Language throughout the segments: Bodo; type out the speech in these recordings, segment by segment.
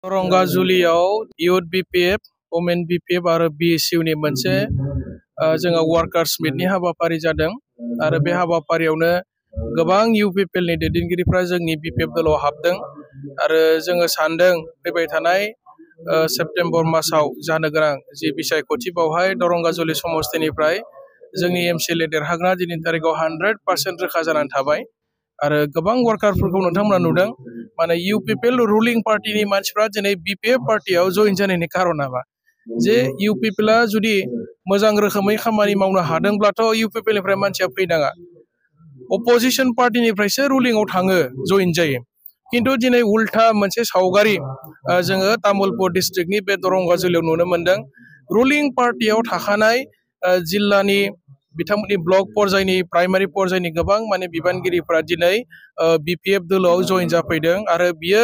रंगाजुलियाव इउथ बिपिएफ, वमेन बिपिएफ आरो बिएसइउनि मोनसे जोंहा वार्कार्स मिटनि हाबाफारि जादों आरो बे हाबाफारियावनो गोबां इउपिपिएलनि दैदेनगिरिफ्रा जोंनि बिपिएफ दलाव हाबदों आरो जोङो सानदों फैबाय थानाय सेप्तेम्बर मासाव जानो गोनां जि बिसायख'थि बावहाय दरंगाजुलि समस्तिनिफ्राय जोंनि एमसिएलए देरहाग्रा दिनैनि तारिखाव 100% रोखा जानानै थाबाय आरो गोबां वार्कारफोरखौ नोंथांमोना नुदों माने इउपिपिएल रुलिं पार्टिनि मानसिफ्रा दिनै बिपिएफ पार्टियाव जइन जानायनि कारना मा जे इउपिपिएलआ जुदि मोजां रोखोमै खामानि मावनो हादोंब्लाथ' इउपिपिएलनिफ्राय मानसिया फैनाङा अपोजिशन पार्टिनिफ्रायसो रुलिंआव थाङो जइन जायो किन्तु दिनै उल्था मोनसे सावगारि जोङो तामुलपुर डिस्ट्रिक्टनि बे दरंगाजुलियाव नुनो मोन्दों रुलिं पार्टियाव थाखानाय जिल्लानि बिथांमोननि ब्लक पर्यायनि प्राइमारि पर्यायनि गोबां माने बिबानगिरिफ्रा दिनै बिपिएफ दलाव जइन जाफैदों आरो बियो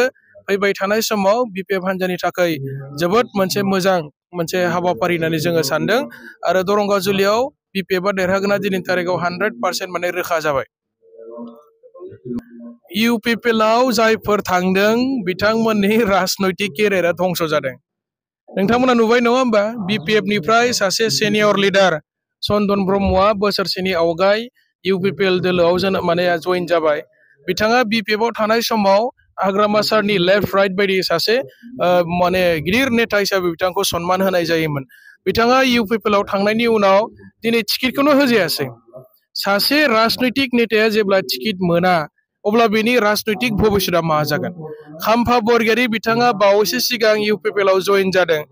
फैबाय थानाय समाव बिपिएफ हान्जानि थाखाय जोबोद मोनसे मोजां मोनसे हाबाफारि होननानै जोङो सानदों आरो दरंगाजुलियाव बिपिएफआ देरहागोना दिनैनि तारिखाव 100% माने रोखा जाबाय इउपिपिएलआव जायफोर थांदों बिथांमोननि राजनैतिक केरियारा धंस जादों नोंथांमोना नुबाय नङा होमबा बिपिएफनिफ्राय सासे सिनियर लिडार चन्दन ब्रह्मआ बोसोरसेनि आवगाय इउपिपिएल दोलोआव माने जइन जाबाय बिथाङा बिपिएफआव थानाय समाव हाग्रामा सारनि लेफ्ट राइट बायदि सासे माने गिदिर नेता हिसाबै बिथांखौ सन्मान होनाय जायोमोन बिथाङा इउपिपिएलआव थांनायनि उनाव दिनै टिकेटखौनो होजायासै सासे राजनैतिक नेताया जेब्ला टिकेट मोना अब्ला बेनि राजनैतिक भबिष्यतआ मा जागोन खाम्फा बरगयारी बिथाङा बावैसो सिगां इउपिपिएलआव जइन जादों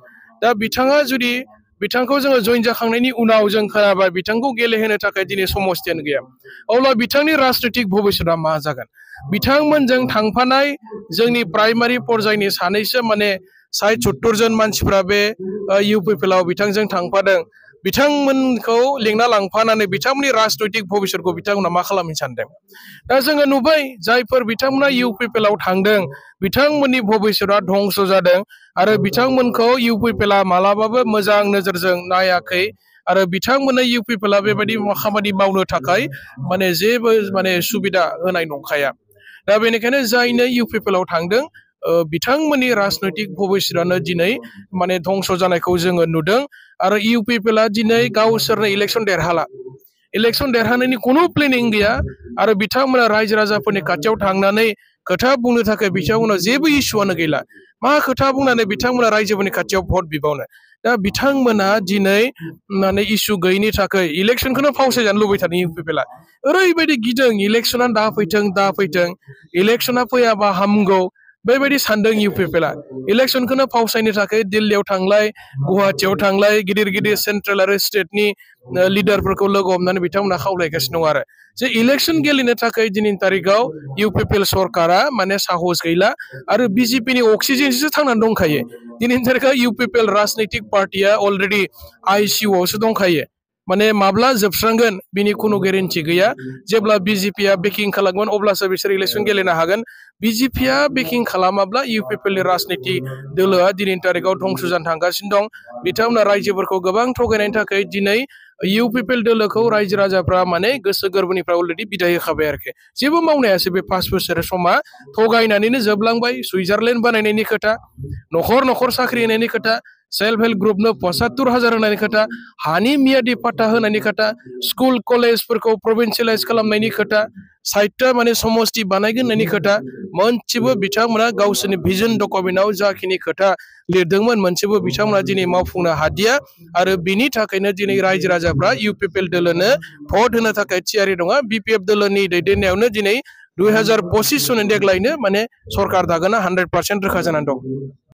दा बिथाङा जुदि बिथांखौ जोङो जइन जाखांनायनि उनाव जों खोनाबाय बिथांखौ गेलेहोनो थाखाय दिनै समस्थियानो गैया अब्ला बिथांनि राजनैतिक भबिष्यतआ मा जागोन बिथांमोनजों थांफानाय जोंनि प्राइमारि पर्यायनि सानैसो माने 60-70 जन मानसिफ्रा बे इउपिपिएलआव बिथांजों थांफादों बिथांमोनखौ लिंना लांफानानै बिथांमोननि राजनैतिक भबिष्यतखौ बिथांमोना मा खालामनो सानदों दा जोङो नुबाय जायफोर बिथांमोना इउपिपिएलआव थांदों बिथांमोननि भबिष्यतआ धंस जादों आरो बिथांमोनखौ इउपिपिएलआ मालाबाबो मोजां नोजोरजों नायाखै आरो बिथांमोननो इउपिपिएलआ बेबायदि खामानि मावनो थाखाय माने जेबो माने सुबिदा होनाय नंखाया दा बेनिखायनो जायनो इउपिपिएलआव थांदों बिथांमोननि राजनैतिक भबिष्यतआनो दिनै माने धंस जानायखौ जोङो नुदों आरो इउपिपिएलआ दिनै गावसोरनो इलेक्सन देरहाला इलेक्सन देरहानायनि खुनु प्लेनिं गैया आरो बिथांमोना रायजो राजाफोरनि खाथियाव थांनानै खोथा बुंनो थाखाय बिथांमोना जेबो इस्युआनो गैला मा खोथा बुंनानै बिथांमोना रायजोफोरनि खाथियाव भट बिबावनो दा बिथांमोना दिनै माने इस्यु गैयिनि थाखाय इलेक्सनखौनो फावसायजानो लुबैथारदों इउपिपिएलआ ओरैबायदि गिदों इलेक्सना दा फैथों इलेक्सना फैयाबा हामगौ बेबायदि सानदों इउपिपिएलआ इलेक्सनखौनो फावसायनो थाखाय दिल्लीयाव थांलाय गुवाहाटियाव थांलाय गिदिर गिदिर सेन्ट्रेल आरो स्टेटनि लिडारफोरखौ लोगो हमनानै बिथांमोना खावलायगासिनो दं आरो जे इलेक्सन गेलेनो थाखाय दिनैनि तारिखाव इउपिपिएल सरकारा माने साहस गैला आरो बिजेपिनि अक्सिजेनसो थांनानै दंखायो दिनैनि तारिखाव इउपिपिएल राजनैतिक पार्टिया अलरेडि आइसिइउआवसो दंखायो माने माब्ला जोबस्रांगोन बिनि खुनु गेरेन्टि गैया जेब्ला बिजेपिया बेकिं खालामगोन अब्लासो बिसोर इलेक्सन गेलेनो हागोन बिजेपिया बेकिं खालामाब्ला इउपिपिएलनि राजनिति दोलोआ दिनैनि तारिखाव धंस जानो थांगासिनो दं बिथांमोना रायजोफोरखौ गोबां थगायनायनि थाखाय दिनै इउपिपिएल दोलोखौ रायजो राजाफ्रा माने गोसो गोरबोनिफ्राय अलरेडि बिदाय होखाबाय आरोखि जेबो मावनो हायासै बे 5 बोसोर समा थगायनानैनो जोबलांबाय सुइजारलेण्ड बानायनायनि खोथा न'खर साख्रि होनायनि खोथा सेल्फ हेल्प ग्रुपनो 75,000 होनायनि खोथा हानि मियादि पाट्टा होनायनि खोथा स्कुल कलेजफोरखौ प्रभिन्सियेलाइज खालामनायनि खोथा साइटआ माने समस्ति बानायगोन होननायनि खोथा मोनसेबो बिथांमोना गावसोरनि भिजन डकुमेन्टआव जाखिनि खोथा लिरदोंमोन मोनसेबो बिथांमोना दिनै मावफुंनो हादिया आरो बिनि थाखायनो दिनै रायजो राजाफ्रा इउपिपिएल दोलोनो भट होनो थाखाय थियारि नङा बिपिएफ दोलोनि दैदेननायावनो दिनै 2025 सननि देग्लायनो माने सरकार दागोना 100% रोखा जानानै दं